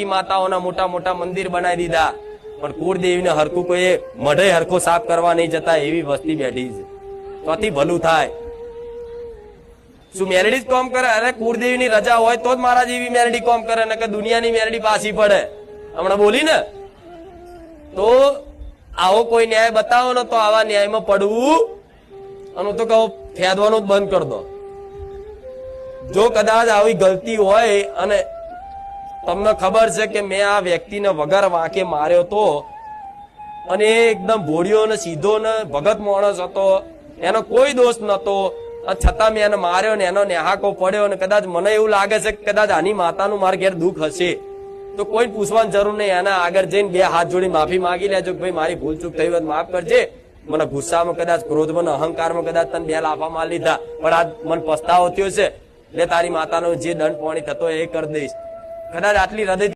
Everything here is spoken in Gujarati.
માતાઓના મોટા મોટા મંદિર બનાવી દીધા, પણ કુળદેવીને હરખું કોઈ મઢે હરખો સાફ કરવા નહીં જતા એવી વસ્તી બેઠી છે. તોથી ભલું થાય. શું મેલડી જ કામ કરે? અરે કુળદેવીની રજા હોય તો જ મારા જેવી મેલડી કામ કરે, ને કે દુનિયાની મેલડી પાછી પડે. હમણાં બોલી ને, તો આવો કોઈ ન્યાય બતાવો ને તો આવા ન્યાયમાં પડવું અને તો કહો ફેદવાનું જ બંધ કરી દો. જો કદાચ આવી ગલતી હોય અને તમને ખબર છે કે મેં આ વ્યક્તિને વગર વાંકે માર્યો તો, અને એકદમ ભોળિયો ને સીધો ને ભગત માણસ હતો, એનો કોઈ દોષ નતો, છતાં મેં એને માર્યો ને એનો નેહાકો પડ્યો, અને કદાચ મને એવું લાગે છે કે કદાચ આની માતાનું મારા ઘેર દુઃખ હશે, તો કોઈ પૂછવાની જરૂર નહીં. એના આગળ જઈને બે હાથ જોડી માફી માંગી લેજો કે ભાઈ મારી ભૂલ ચૂક થઈ હોય માફ કરજે, મને ગુસ્સામાં કદાચ ક્રોધમાં અહંકારમાં કદાચ તને બે લાફા માર લીધા, પણ આજ મને પસ્તાવો થયો છે, એટલે તારી માતાનો જે દંડ પાણી થતો એ કરી દઈશ. કદાચ આટલી હૃદય